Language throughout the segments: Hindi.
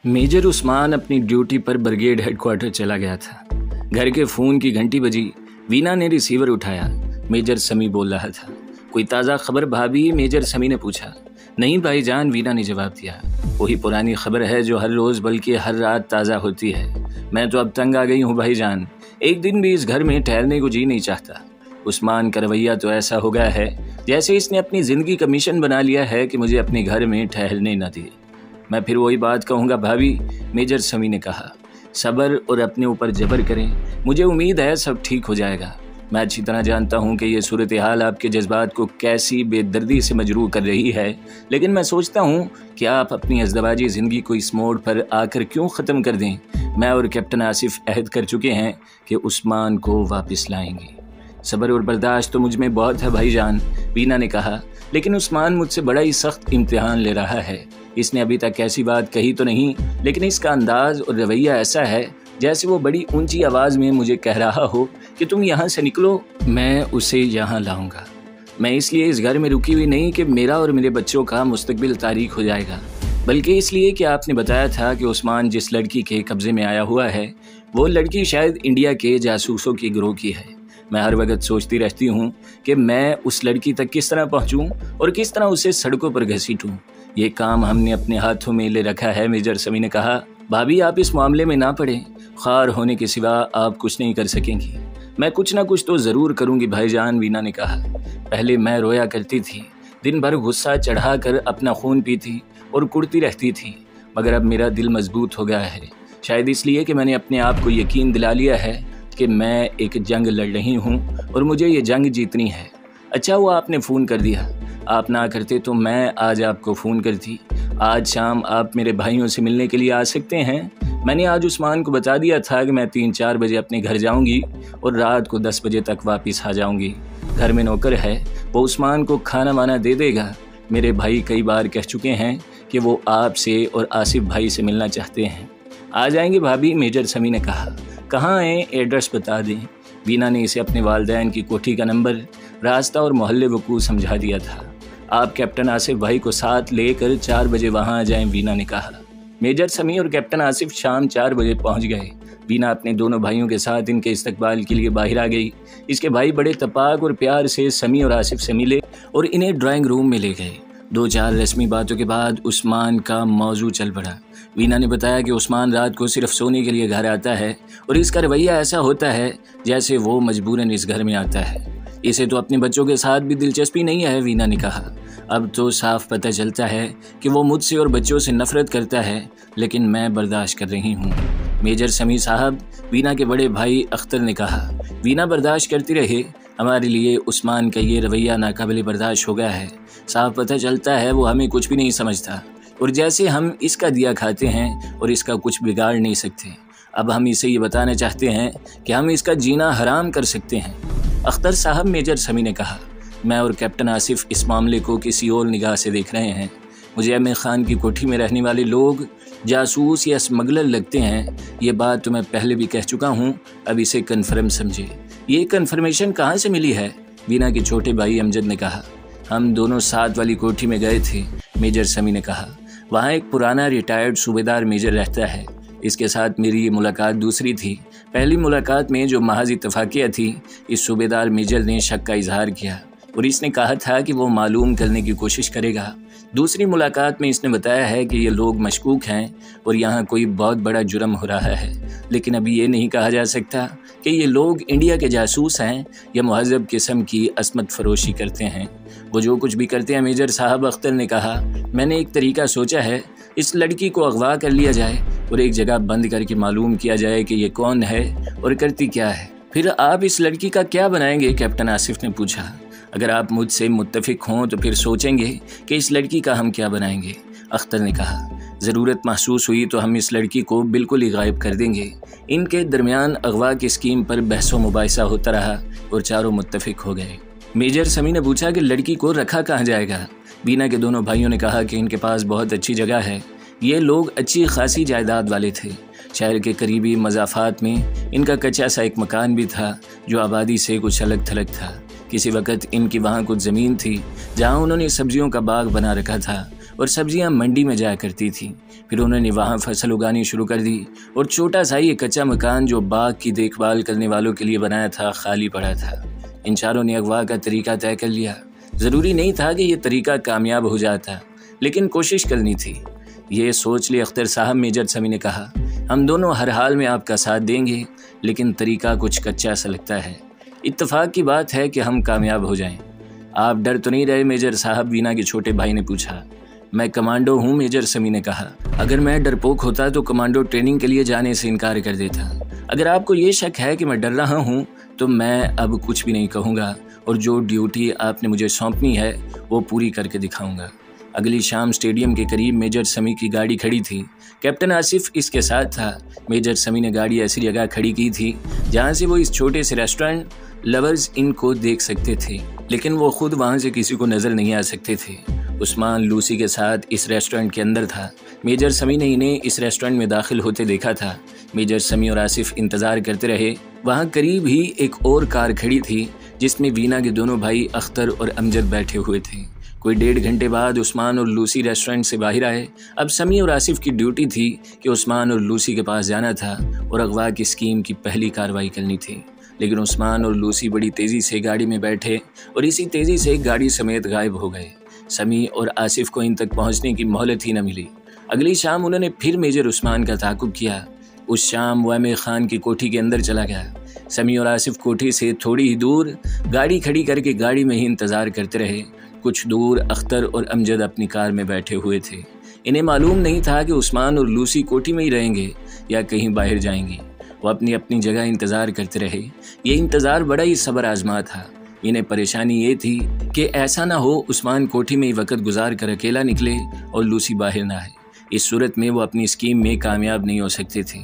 मेजर उस्मान अपनी ड्यूटी पर ब्रिगेड हेडक्वार्टर चला गया था। घर के फ़ोन की घंटी बजी। वीना ने रिसीवर उठाया। मेजर समी बोल रहा था। कोई ताज़ा खबर भाभी? मेजर समी ने पूछा। नहीं भाईजान, वीना ने जवाब दिया। वही पुरानी खबर है जो हर रोज़ बल्कि हर रात ताज़ा होती है। मैं तो अब तंग आ गई हूँ भाईजान, एक दिन भी इस घर में ठहरने को जी नहीं चाहता। उस्मान का रवैया तो ऐसा हो गया है जैसे इसने अपनी ज़िंदगी का मिशन बना लिया है कि मुझे अपने घर में ठहरने न दिए। मैं फिर वही बात कहूँगा भाभी, मेजर समी ने कहा। सब्र और अपने ऊपर जबर करें, मुझे उम्मीद है सब ठीक हो जाएगा। मैं अच्छी तरह जानता हूँ कि ये सूरत हाल आपके जज्बात को कैसी बेदर्दी से मजरूर कर रही है, लेकिन मैं सोचता हूँ कि आप अपनी अज़दवाजी ज़िंदगी को इस मोड़ पर आकर क्यों ख़त्म कर दें। मैं और कैप्टन आसिफ अहद कर चुके हैं कि उस्मान को वापस लाएंगे। सब्र और बर्दाश्त तो मुझ में बहुत है भाईजान, वीना ने कहा, लेकिन उस्मान मुझसे बड़ा ही सख्त इम्तिहान ले रहा है। इसने अभी तक ऐसी बात कही तो नहीं, लेकिन इसका अंदाज और रवैया ऐसा है जैसे वो बड़ी ऊंची आवाज़ में मुझे कह रहा हो कि तुम यहाँ से निकलो, मैं उसे यहाँ लाऊंगा। मैं इसलिए इस घर में रुकी हुई नहीं कि मेरा और मेरे बच्चों का मुस्तकबिल तारीख हो जाएगा, बल्कि इसलिए कि आपने बताया था कि उस्मान जिस लड़की के कब्जे में आया हुआ है वो लड़की शायद इंडिया के जासूसों की गिरोह की है। मैं हर वक्त सोचती रहती हूँ कि मैं उस लड़की तक किस तरह पहुँचूँ और किस तरह उसे सड़कों पर घसीटूँ। ये काम हमने अपने हाथों में ले रखा है, मेजर समी ने कहा। भाभी आप इस मामले में ना पड़ें, खार होने के सिवा आप कुछ नहीं कर सकेंगी। मैं कुछ ना कुछ तो ज़रूर करूँगी भाईजान, वीना ने कहा। पहले मैं रोया करती थी, दिन भर गुस्सा चढ़ा कर अपना खून पीती और कुड़ती रहती थी, मगर अब मेरा दिल मजबूत हो गया है, शायद इसलिए कि मैंने अपने आप को यकीन दिला लिया है कि मैं एक जंग लड़ रही हूँ और मुझे ये जंग जीतनी है। अच्छा हुआ आपने फ़ोन कर दिया, आप ना करते तो मैं आज आपको फ़ोन करती। आज शाम आप मेरे भाइयों से मिलने के लिए आ सकते हैं। मैंने आज उस्मान को बता दिया था कि मैं 3-4 बजे अपने घर जाऊंगी और रात को 10 बजे तक वापस आ जाऊंगी। घर में नौकर है, वो उस्मान को खाना वाना दे देगा। मेरे भाई कई बार कह चुके हैं कि वो आपसे और आसिफ भाई से मिलना चाहते हैं। आ जाएंगे भाभी, मेजर समी ने कहा। कहाँ हैं, एड्रेस बता दें। वीना ने इसे अपने वालिदैन की कोठी का नंबर, रास्ता और मोहल्ले वकू समझा दिया था। आप कैप्टन आसिफ भाई को साथ लेकर 4 बजे वहाँ आ जाएं, वीना ने कहा। मेजर समी और कैप्टन आसिफ शाम 4 बजे पहुँच गए। वीना अपने दोनों भाइयों के साथ इनके इस्तकबाल के लिए बाहर आ गई। इसके भाई बड़े तपाक और प्यार से समी और आसिफ से मिले और इन्हें ड्राइंग रूम में ले गए। 2-4 रस्मी बातों के बाद उस्मान का मौजू चल पड़ा। वीना ने बताया कि उस्मान रात को सिर्फ सोने के लिए घर आता है और इसका रवैया ऐसा होता है जैसे वो मजबूरन इस घर में आता है। इसे तो अपने बच्चों के साथ भी दिलचस्पी नहीं है, वीना ने कहा। अब तो साफ पता चलता है कि वो मुझसे और बच्चों से नफरत करता है, लेकिन मैं बर्दाश्त कर रही हूँ। मेजर समी साहब, वीना के बड़े भाई अख्तर ने कहा। वीना बर्दाश्त करती रहे, हमारे लिए उस्मान का ये रवैया नाकाबिले बर्दाश्त हो गया है। साफ पता चलता है वो हमें कुछ भी नहीं समझता और जैसे हम इसका दिया खाते हैं और इसका कुछ बिगाड़ नहीं सकते। अब हम इसे ये बताना चाहते हैं कि हम इसका जीना हराम कर सकते हैं। अख्तर साहब, मेजर समी ने कहा, मैं और कैप्टन आसिफ इस मामले को किसी और निगाह से देख रहे हैं। मुझे अहमद खान की कोठी में रहने वाले लोग जासूस या स्मगलर लगते हैं। ये बात तो मैं पहले भी कह चुका हूँ, अब इसे कन्फर्म समझे। ये कन्फर्मेशन कहाँ से मिली है? वीना के छोटे भाई अमजद ने कहा। हम दोनों साथ वाली कोठी में गए थे, मेजर समी ने कहा। वहाँ एक पुराना रिटायर्ड सूबेदार मेजर रहता है। इसके साथ मेरी ये मुलाकात दूसरी थी। पहली मुलाकात में जो महज इत्तफाकिया थी, इस सूबेदार मेजर ने शक का इजहार किया और इसने कहा था कि वो मालूम करने की कोशिश करेगा। दूसरी मुलाकात में इसने बताया है कि ये लोग मशकूक हैं और यहाँ कोई बहुत बड़ा जुर्म हो रहा है, लेकिन अभी ये नहीं कहा जा सकता कि ये लोग इंडिया के जासूस हैं या मुहज़्ज़ब किस्म की असमत फरोशी करते हैं। वो जो कुछ भी करते हैं, मेजर साहब, अख्तर ने कहा, मैंने एक तरीका सोचा है। इस लड़की को अगवा कर लिया जाए और एक जगह बंद करके मालूम किया जाए कि ये कौन है और करती क्या है। फिर आप इस लड़की का क्या बनाएंगे? कैप्टन आसिफ ने पूछा। अगर आप मुझसे मुत्तफिक हों तो फिर सोचेंगे कि इस लड़की का हम क्या बनाएंगे, अख्तर ने कहा। ज़रूरत महसूस हुई तो हम इस लड़की को बिल्कुल ही गायब कर देंगे। इनके दरमियान अगवा की स्कीम पर बहसो मुबाहिसा होता रहा और चारों मुत्तफिक हो गए। मेजर समी ने पूछा कि लड़की को रखा कहाँ जाएगा? वीना के दोनों भाइयों ने कहा कि इनके पास बहुत अच्छी जगह है। ये लोग अच्छी खासी जायदाद वाले थे। शहर के करीबी मज़ाफ़ात में इनका कच्चा सा एक मकान भी था जो आबादी से कुछ अलग थलग था। किसी वक्त इनकी वहाँ कुछ ज़मीन थी जहाँ उन्होंने सब्जियों का बाग बना रखा था और सब्जियां मंडी में जाया करती थी। फिर उन्होंने वहाँ फसल उगानी शुरू कर दी और छोटा सा ये कच्चा मकान जो बाग की देखभाल करने वालों के लिए बनाया था खाली पड़ा था। इन चारों ने अगवा का तरीका तय कर लिया। ज़रूरी नहीं था कि ये तरीका कामयाब हो जाता, लेकिन कोशिश करनी थी। ये सोच लिए अख्तर साहब मेजर समी ने कहा, हम दोनों हर हाल में आपका साथ देंगे, लेकिन तरीका कुछ कच्चा सा लगता है। इत्तेफाक की बात है कि हम कामयाब हो जाएं। आप डर तो नहीं रहे मेजर साहब? वीना के छोटे भाई ने पूछा। मैं कमांडो हूँ, मेजर समी ने कहा। अगर मैं डरपोक होता तो कमांडो ट्रेनिंग के लिए जाने से इनकार कर देता। अगर आपको ये शक है कि मैं डर रहा हूँ तो मैं अब कुछ भी नहीं कहूँगा और जो ड्यूटी आपने मुझे सौंपनी है वो पूरी करके दिखाऊँगा। अगली शाम स्टेडियम के करीब मेजर समी की गाड़ी खड़ी थी। कैप्टन आसिफ इसके साथ था। मेजर समी ने गाड़ी ऐसी जगह खड़ी की थी जहाँ से वो इस छोटे से रेस्टोरेंट लवर्स इन को देख सकते थे, लेकिन वो खुद वहाँ से किसी को नज़र नहीं आ सकते थे। उस्मान लूसी के साथ इस रेस्टोरेंट के अंदर था। मेजर समी ने इन्हें इस रेस्टोरेंट में दाखिल होते देखा था। मेजर समी और आसिफ इंतज़ार करते रहे। वहाँ करीब ही एक और कार खड़ी थी जिसमें वीना के दोनों भाई अख्तर और अमजद बैठे हुए थे। कोई 1.5 घंटे बाद उस्मान और लूसी रेस्टोरेंट से बाहर आए। अब समी और आसिफ की ड्यूटी थी कि उस्मान और लूसी के पास जाना था और अगवा की स्कीम की पहली कार्रवाई करनी थी। लेकिन उस्मान और लूसी बड़ी तेज़ी से गाड़ी में बैठे और इसी तेज़ी से गाड़ी समेत गायब हो गए। समी और आसिफ को इन तक पहुंचने की मोहलत ही न मिली। अगली शाम उन्होंने फिर मेजर उस्मान का ताक़ुब किया। उस शाम वह आमिर खान की कोठी के अंदर चला गया। समी और आसिफ कोठी से थोड़ी ही दूर गाड़ी खड़ी करके गाड़ी में ही इंतज़ार करते रहे। कुछ दूर अख्तर और अमजद अपनी कार में बैठे हुए थे। इन्हें मालूम नहीं था कि उस्मान और लूसी कोठी में ही रहेंगे या कहीं बाहर जाएंगे। वो अपनी अपनी जगह इंतज़ार करते रहे। ये इंतज़ार बड़ा ही सब्र आजमा था। इन्हें परेशानी ये थी कि ऐसा ना हो उस्मान कोठी में ही वक़्त गुजार कर अकेला निकले और लूसी बाहर ना आए। इस सूरत में वो अपनी स्कीम में कामयाब नहीं हो सकते थे।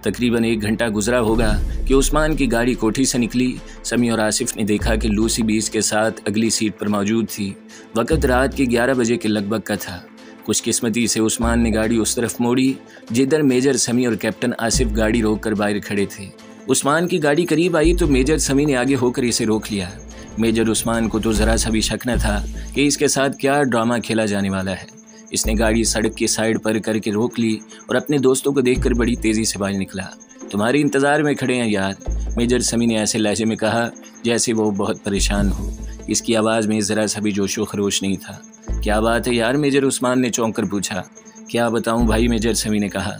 तकरीबन 1 घंटा गुजरा होगा कि उस्मान की गाड़ी कोठी से निकली। समी और आसिफ ने देखा कि लूसी भी इसके साथ अगली सीट पर मौजूद थी। वक़्त रात के 11 बजे के लगभग का था। खुशकिस्मती से उस्मान ने गाड़ी उस तरफ मोड़ी जिधर मेजर समी और कैप्टन आसिफ गाड़ी रोककर बाहर खड़े थे। उस्मान की गाड़ी करीब आई तो मेजर समी ने आगे होकर इसे रोक लिया। मेजर उस्मान को तो ज़रा सा भी शक न था कि इसके साथ क्या ड्रामा खेला जाने वाला है। इसने गाड़ी सड़क की साइड पर करके रोक ली और अपने दोस्तों को देखकर बड़ी तेज़ी से बाहर निकला। तुम्हारे इंतज़ार में खड़े हैं यार, मेजर समी ने ऐसे लहजे में कहा जैसे वो बहुत परेशान हो। इसकी आवाज़ में ज़रा सा भी जोशो खरोश नहीं था। क्या बात है यार, मेजर उस्मान ने चौंक कर पूछा। क्या बताऊं भाई, मेजर समी ने कहा।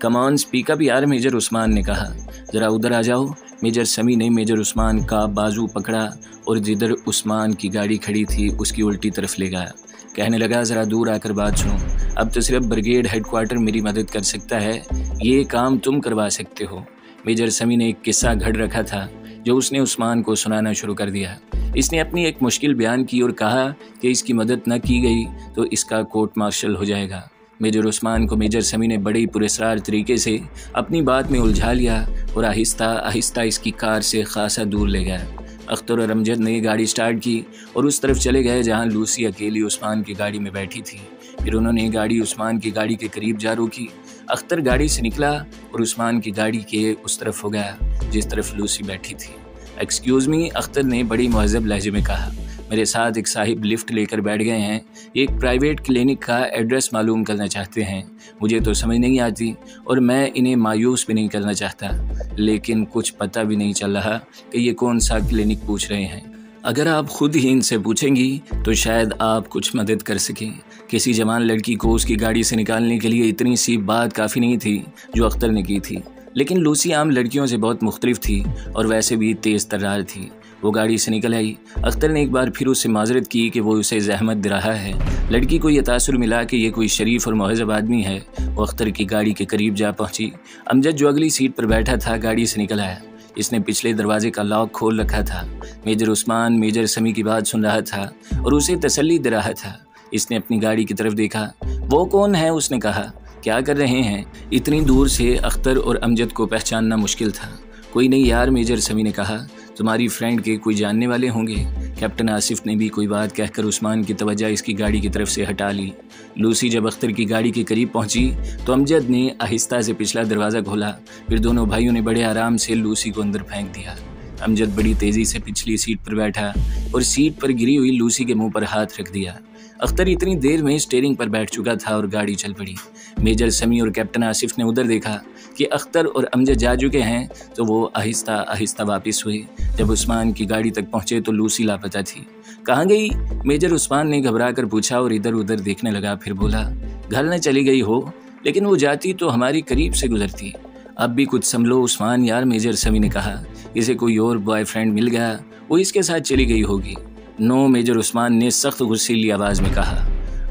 कम ऑन स्पीक अप यार, मेजर उस्मान ने कहा। ज़रा उधर आ जाओ। मेजर समी ने मेजर उस्मान का बाजू पकड़ा और जिधर उस्मान की गाड़ी खड़ी थी उसकी उल्टी तरफ ले गया। कहने लगा, ज़रा दूर आकर बात सुनो। अब तो सिर्फ ब्रिगेड हेडक्वार्टर मेरी मदद कर सकता है, ये काम तुम करवा सकते हो। मेजर समी ने एक किस्सा घड़ रखा था जो उसने उस्मान को सुनाना शुरू कर दिया। इसने अपनी एक मुश्किल बयान की और कहा कि इसकी मदद न की गई तो इसका कोर्ट मार्शल हो जाएगा। मेजर उस्मान को मेजर समी ने बड़े ही पुरस्कार तरीके से अपनी बात में उलझा लिया और आहिस्ता आहिस्ता इसकी कार से खासा दूर ले गया। अख्तर और अमजद ने गाड़ी स्टार्ट की और उस तरफ चले गए जहां लूसी अकेली उस्मान की गाड़ी में बैठी थी। फिर उन्होंने गाड़ी उस्मान की गाड़ी के करीब जा रोकी। अख्तर गाड़ी से निकला और उस्मान की गाड़ी के उस तरफ हो गया जिस तरफ लूसी बैठी थी। एक्सक्यूज़ मी, अख्तर ने बड़ी मुहज़्ज़ब लहजे में कहा। मेरे साथ एक साहिब लिफ्ट लेकर बैठ गए हैं। एक प्राइवेट क्लिनिक का एड्रेस मालूम करना चाहते हैं। मुझे तो समझ नहीं आती और मैं इन्हें मायूस भी नहीं करना चाहता, लेकिन कुछ पता भी नहीं चल रहा कि ये कौन सा क्लिनिक पूछ रहे हैं। अगर आप खुद ही इनसे पूछेंगी तो शायद आप कुछ मदद कर सकें। किसी जवान लड़की को उसकी गाड़ी से निकालने के लिए इतनी सी बात काफ़ी नहीं थी जो अख्तर ने की थी, लेकिन लूसी आम लड़कियों से बहुत मुख्तलिफ थी और वैसे भी तेज़ तर्रार थी। वो गाड़ी से निकल आई। अख्तर ने एक बार फिर उससे माजरत की कि वो उसे जहमत दे रहा है। लड़की को यह तासुर मिला कि ये कोई शरीफ और मुहज़्ज़ब आदमी है। वो अख्तर की गाड़ी के करीब जा पहुंची। अमजद जो अगली सीट पर बैठा था गाड़ी से निकल आया। इसने पिछले दरवाजे का लॉक खोल रखा था। मेजर उस्मान मेजर समी की बात सुन रहा था और उसे तसल्ली दे रहा था। इसने अपनी गाड़ी की तरफ देखा। वो कौन है, उसने कहा। क्या कर रहे हैं? इतनी दूर से अख्तर और अमजद को पहचानना मुश्किल था। कोई नहीं यार, मेजर समी ने कहा। तुम्हारी फ्रेंड के कोई जानने वाले होंगे। कैप्टन आसिफ ने भी कोई बात कहकर उस्मान की तवज्जो इसकी गाड़ी की तरफ से हटा ली। लूसी जब अख्तर की गाड़ी के करीब पहुंची तो अमजद ने आहिस्ता से पिछला दरवाज़ा खोला। फिर दोनों भाइयों ने बड़े आराम से लूसी को अंदर फेंक दिया। अमजद बड़ी तेज़ी से पिछली सीट पर बैठा और सीट पर गिरी हुई लूसी के मुंह पर हाथ रख दिया। अख्तर इतनी देर में स्टीयरिंग पर बैठ चुका था और गाड़ी चल पड़ी। मेजर समी और कैप्टन आसिफ ने उधर देखा कि अख्तर और अमजद जा चुके हैं, तो वो आहिस्ता आहिस्ता वापस हुए। जब उस्मान की गाड़ी तक पहुंचे तो लूसी लापता थी। कहाँ गई? मेजर उस्मान ने घबरा कर पूछा और इधर उधर देखने लगा। फिर बोला, घर न चली गई हो, लेकिन वो जाती तो हमारी करीब से गुजरती। अब भी कुछ समझो उस्मान यार, मेजर समी ने कहा। इसे कोई और बॉयफ्रेंड मिल गया, वो इसके साथ चली गई होगी। नो, मेजर उस्मान ने सख्त गुस्सीली आवाज़ में कहा।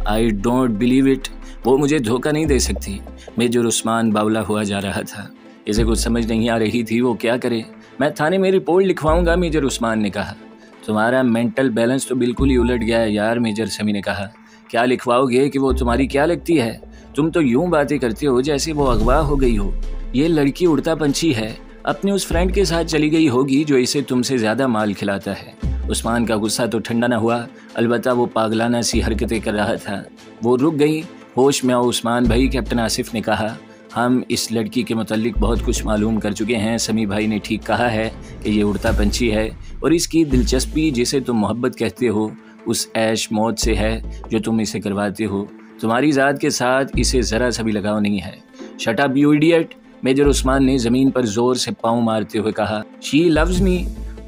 आई डोंट बिलीव इट, वो मुझे धोखा नहीं दे सकती। मेजर उस्मान बावला हुआ जा रहा था। इसे कुछ समझ नहीं आ रही थी वो क्या करे। मैं थाने में रिपोर्ट लिखवाऊंगा, मेजर उस्मान ने कहा। तुम्हारा मेंटल बैलेंस तो बिल्कुल ही उलट गया है यार, मेजर समी ने कहा। क्या लिखवाओगे कि वो तुम्हारी क्या लगती है? तुम तो यूं बातें करते हो जैसे वो अगवा हो गई हो। ये लड़की उड़ता पंछी है, अपने उस फ्रेंड के साथ चली गई होगी जो इसे तुमसे ज़्यादा माल खिलाता है। उस्मान का गुस्सा तो ठंडा न हुआ, अलबत्ता वो पागलाना सी हरकतें कर रहा था। वो रुक गई। होश में आओ उस्मान भाई, कैप्टन आसिफ ने कहा। हम इस लड़की के मुताल्लिक बहुत कुछ मालूम कर चुके हैं। समी भाई ने ठीक कहा है कि ये उड़ता पंछी है और इसकी दिलचस्पी जिसे तुम मोहब्बत कहते हो उस ऐश मौत से है जो तुम इसे करवाते हो। तुम्हारी ज़ात के साथ इसे ज़रा सा भी लगाव नहीं है। Shut up you idiot, major Usman ने ज़मीन पर ज़ोर से पाँव मारते हुए कहा। She loves me.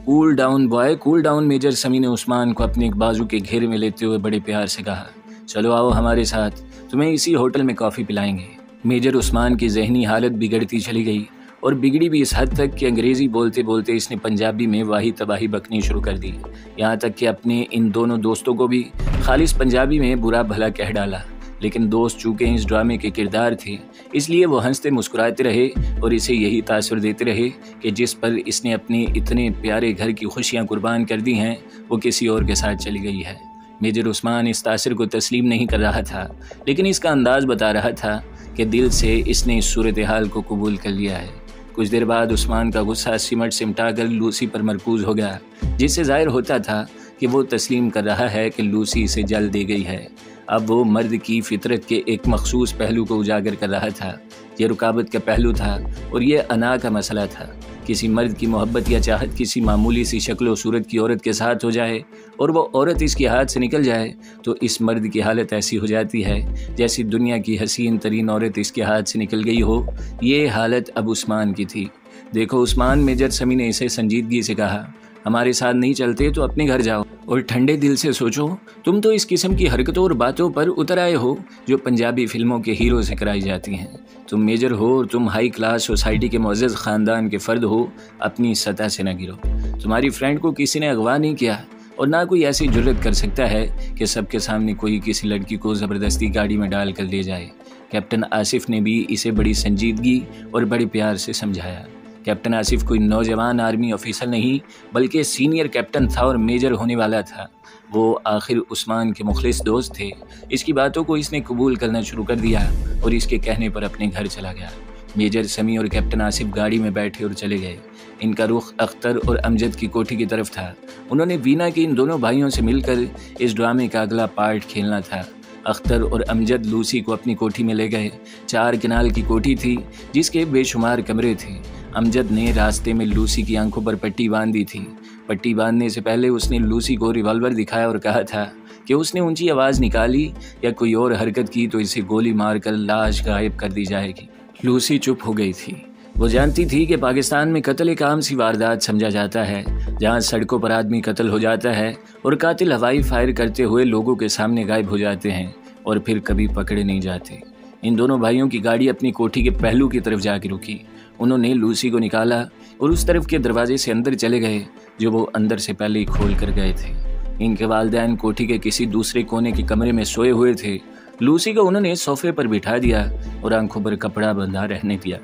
Cool down boy, cool down, major Sami ने उस्मान को अपने एक बाजू के घेरे में लेते हुए बड़े प्यार से कहा। चलो आओ हमारे साथ, तुम्हें इसी होटल में कॉफ़ी पिलाएंगे। मेजर उस्मान की जहनी हालत बिगड़ती चली गई और बिगड़ी भी इस हद तक कि अंग्रेज़ी बोलते बोलते इसने पंजाबी में वाही तबाही बकनी शुरू कर दी। यहाँ तक कि अपने इन दोनों दोस्तों को भी खालिस पंजाबी में बुरा भला कह डाला। लेकिन दोस्त चूँकि इस ड्रामे के किरदार थे, इसलिए वो हंसते मुस्कुराते रहे और इसे यही तासुर देते रहे कि जिस पर इसने अपने इतने प्यारे घर की खुशियाँ कुर्बान कर दी हैं वो किसी और के साथ चली गई है। मेजर उस्मान इस तासुर को तस्लीम नहीं कर रहा था, लेकिन इसका अंदाज़ बता रहा था कि दिल से इसने इस सूरत हाल को कबूल कर लिया है। कुछ देर बाद उस्मान का गुस्सा सिमटा कर लूसी पर मरकूज़ हो गया, जिससे ज़ाहिर होता था कि वो तस्लीम कर रहा है कि लूसी इसे जल दे गई है। अब वो मर्द की फितरत के एक मखसूस पहलू को उजागर कर रहा था। ये रुकावट का पहलू था और ये अना का मसला था। किसी मर्द की मोहब्बत या चाहत किसी मामूली सी शक्ल व सूरत की औरत के साथ हो जाए और वो औरत इसके हाथ से निकल जाए तो इस मर्द की हालत ऐसी हो जाती है जैसी दुनिया की हसीन तरीन औरत इसके हाथ से निकल गई हो। ये हालत अब उस्मान की थी। देखो उस्मान, मेजर समी ने इसे संजीदगी से कहा, हमारे साथ नहीं चलते तो अपने घर जाओ और ठंडे दिल से सोचो। तुम तो इस किस्म की हरकतों और बातों पर उतर आए हो जो पंजाबी फिल्मों के हीरो से कराई जाती हैं। तुम मेजर हो और तुम हाई क्लास सोसाइटी के मुअज़्ज़ज़ ख़ानदान के फ़र्द हो, अपनी सतह से न गिरो। तुम्हारी फ्रेंड को किसी ने अगवा नहीं किया और ना कोई ऐसी जुर्रत कर सकता है कि सबके सामने कोई किसी लड़की को ज़बरदस्ती गाड़ी में डाल कर ले जाए। कैप्टन आसिफ ने भी इसे बड़ी संजीदगी और बड़े प्यार से समझाया। कैप्टन आसिफ कोई नौजवान आर्मी ऑफिसर नहीं बल्कि सीनियर कैप्टन था और मेजर होने वाला था। वो आखिर उस्मान के मुखलिस दोस्त थे। इसकी बातों को इसने कबूल करना शुरू कर दिया और इसके कहने पर अपने घर चला गया। मेजर समी और कैप्टन आसिफ गाड़ी में बैठे और चले गए। इनका रुख अख्तर और अमजद की कोठी की तरफ था। उन्होंने वीना के इन दोनों भाइयों से मिलकर इस ड्रामे का अगला पार्ट खेलना था। अख्तर और अमजद लूसी को अपनी कोठी में ले गए। 4 कनाल की कोठी थी जिसके बेशुमार कमरे थे। अमजद ने रास्ते में लूसी की आंखों पर पट्टी बांध दी थी। पट्टी बांधने से पहले उसने लूसी को रिवॉल्वर दिखाया और कहा था कि उसने ऊंची आवाज़ निकाली या कोई और हरकत की तो इसे गोली मारकर लाश गायब कर दी जाएगी। लूसी चुप हो गई थी। वो जानती थी कि पाकिस्तान में कत्ल एक आम सी वारदात समझा जाता है, जहां सड़कों पर आदमी कत्ल हो जाता है और कातिल हवाई फायर करते हुए लोगों के सामने गायब हो जाते हैं और फिर कभी पकड़े नहीं जाते। इन दोनों भाइयों की गाड़ी अपनी कोठी के पहलू की तरफ जाकर रुकी। उन्होंने लूसी को निकाला और उस तरफ के दरवाजे से अंदर चले गए जो वो अंदर से पहले ही खोल कर गए थे। इनके वालिदैन कोठी के किसी दूसरे कोने के कमरे में सोए हुए थे। लूसी को उन्होंने सोफे पर बिठा दिया और आंखों पर कपड़ा बंधा रहने दिया।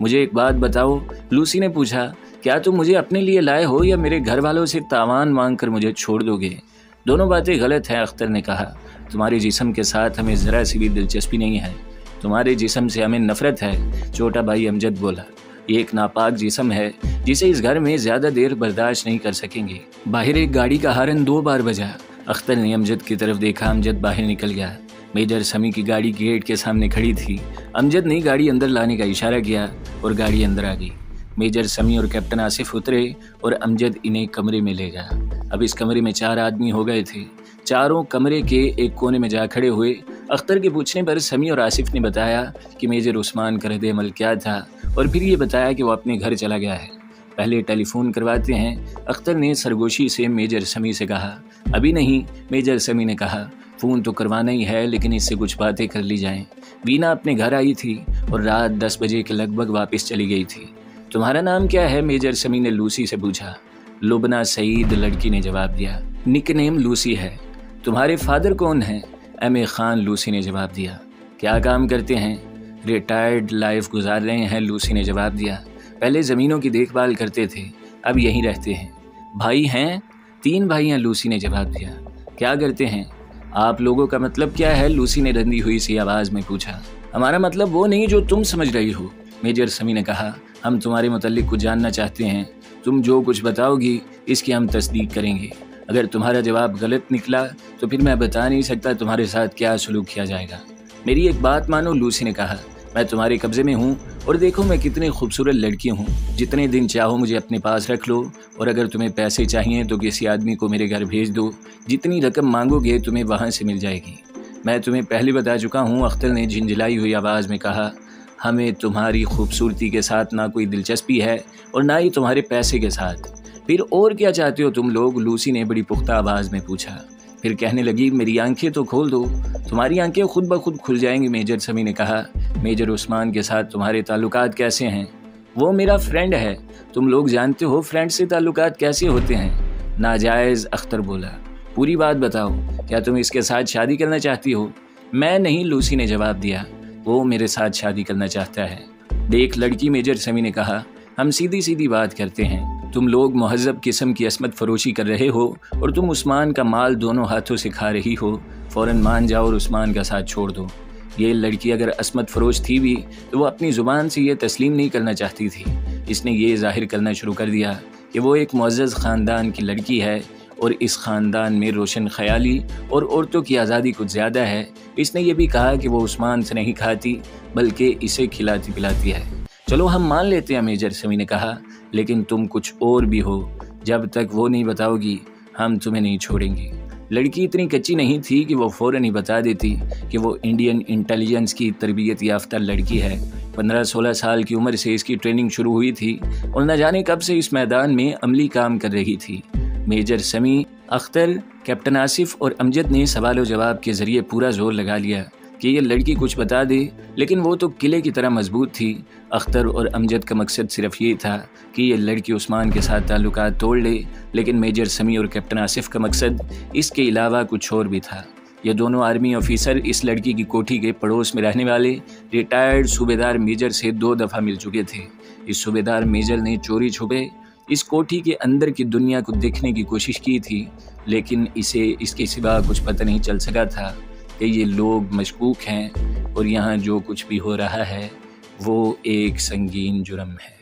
मुझे एक बात बताओ, लूसी ने पूछा, क्या तुम मुझे अपने लिए लाए हो या मेरे घर वालों से तावान मांग कर मुझे छोड़ दोगे? दोनों बातें गलत हैं, अख्तर ने कहा। तुम्हारे जिस्म के साथ हमें ज़रा सी भी दिलचस्पी नहीं है, तुम्हारे जिस्म से हमें नफरत है। छोटा भाई अमजद बोला, ये एक नापाक जिस्म है जिसे इस घर में ज़्यादा देर बर्दाश्त नहीं कर सकेंगे। बाहर एक गाड़ी का हारन 2 बार बजा। अख्तर ने अमजद की तरफ देखा। अमजद बाहर निकल गया। मेजर समी की गाड़ी गेट के सामने खड़ी थी। अमजद ने गाड़ी अंदर लाने का इशारा किया और गाड़ी अंदर आ गई। मेजर समी और कैप्टन आसिफ उतरे और अमजद इन्हें कमरे में ले गया। अब इस कमरे में 4 आदमी हो गए थे। चारों कमरे के एक कोने में जा खड़े हुए। अख्तर के पूछने पर समी और आसिफ ने बताया कि मेजर उस्मान का रद्द अमल क्या था और फिर ये बताया कि वो अपने घर चला गया है। पहले टेलीफोन करवाते हैं, अख्तर ने सरगोशी से मेजर समी से कहा। अभी नहीं, मेजर समी ने कहा, फ़ोन तो करवाना ही है, लेकिन इससे कुछ बातें कर ली जाएं। वीना अपने घर आई थी और रात 10 बजे के लगभग वापस चली गई थी। तुम्हारा नाम क्या है? मेजर समी ने लूसी से पूछा। लुबना सईद, लड़की ने जवाब दिया। निकनेम लूसी है। तुम्हारे फादर कौन हैं? एम ए खान, लूसी ने जवाब दिया। क्या काम करते हैं? रिटायर्ड लाइफ गुजार रहे हैं, लूसी ने जवाब दिया। पहले ज़मीनों की देखभाल करते थे, अब यहीं रहते हैं। भाई हैं? 3 भाई हैं, लूसी ने जवाब दिया। क्या करते हैं? आप लोगों का मतलब क्या है? लूसी ने रंधी हुई सी आवाज़ में पूछा। हमारा मतलब वो नहीं जो तुम समझ रही हो, मेजर समी ने कहा। हम तुम्हारे मुताल्लिक कुछ जानना चाहते हैं। तुम जो कुछ बताओगी इसकी हम तस्दीक करेंगे। अगर तुम्हारा जवाब गलत निकला तो फिर मैं बता नहीं सकता तुम्हारे साथ क्या सलूक किया जाएगा। मेरी एक बात मानो, लूसी ने कहा। मैं तुम्हारे कब्ज़े में हूँ और देखो मैं कितनी खूबसूरत लड़की हूँ। जितने दिन चाहो मुझे अपने पास रख लो और अगर तुम्हें पैसे चाहिए तो किसी आदमी को मेरे घर भेज दो। जितनी रकम मांगोगे तुम्हें वहाँ से मिल जाएगी। मैं तुम्हें पहले बता चुका हूँ, अख्तर ने झिंझिलाई हुई आवाज़ में कहा। हमें तुम्हारी खूबसूरती के साथ ना कोई दिलचस्पी है और ना ही तुम्हारे पैसे के साथ। फिर और क्या चाहते हो तुम लोग? लूसी ने बड़ी पुख्ता आवाज़ में पूछा। फिर कहने लगी, मेरी आंखें तो खोल दो। तुम्हारी आंखें खुद ब खुद खुल जाएंगी, मेजर समी ने कहा। मेजर उस्मान के साथ तुम्हारे ताल्लुकात कैसे हैं? वो मेरा फ्रेंड है। तुम लोग जानते हो फ्रेंड से ताल्लुकात कैसे होते हैं? नाजायज़, अख्तर बोला। पूरी बात बताओ, क्या तुम इसके साथ शादी करना चाहती हो? मैं नहीं, लूसी ने जवाब दिया। वो मेरे साथ शादी करना चाहता है। देख लड़की, मेजर समी ने कहा, हम सीधी सीधी बात करते हैं। तुम लोग महज़ब किस्म की असमत फरोशी कर रहे हो और तुम उस्मान का माल दोनों हाथों से खा रही हो। फ़ौरन मान जाओ और उस्मान का साथ छोड़ दो। ये लड़की अगर असमत फरोश थी भी तो वो अपनी ज़ुबान से ये तस्लीम नहीं करना चाहती थी। इसने ये ज़ाहिर करना शुरू कर दिया कि वो एक मुअज़्ज़ज़ ख़ानदान की लड़की है और इस ख़ानदान में रोशन ख़याली और औरतों की आज़ादी कुछ ज़्यादा है। इसने ये भी कहा कि वो उस्मान से नहीं खाती बल्कि इसे खिलाती पिलाती है। चलो हम मान लेते हैं, मेजर समी ने कहा, लेकिन तुम कुछ और भी हो। जब तक वो नहीं बताओगी हम तुम्हें नहीं छोड़ेंगे। लड़की इतनी कच्ची नहीं थी कि वो फ़ौरन ही बता देती कि वो इंडियन इंटेलिजेंस की तरबियत याफ्ता लड़की है। 15-16 साल की उम्र से इसकी ट्रेनिंग शुरू हुई थी और न जाने कब से इस मैदान में अमली काम कर रही थी। मेजर समी, अख्तर, कैप्टन आसिफ और अमजद ने सवाल और जवाब के ज़रिए पूरा जोर लगा लिया कि ये लड़की कुछ बता दे, लेकिन वो तो किले की तरह मजबूत थी। अख्तर और अमजद का मकसद सिर्फ ये था कि ये लड़की उस्मान के साथ ताल्लुकात तोड़ ले, लेकिन मेजर समी और कैप्टन आसिफ का मकसद इसके अलावा कुछ और भी था। ये दोनों आर्मी ऑफिसर इस लड़की की कोठी के पड़ोस में रहने वाले रिटायर्ड सूबेदार मेजर से 2 दफ़ा मिल चुके थे। इस सूबेदार मेजर ने चोरी छुपे इस कोठी के अंदर की दुनिया को देखने की कोशिश की थी, लेकिन इसे इसके सिवा कुछ पता नहीं चल सका था कि ये लोग मशकूक हैं और यहाँ जो कुछ भी हो रहा है वो एक संगीन जुर्म है।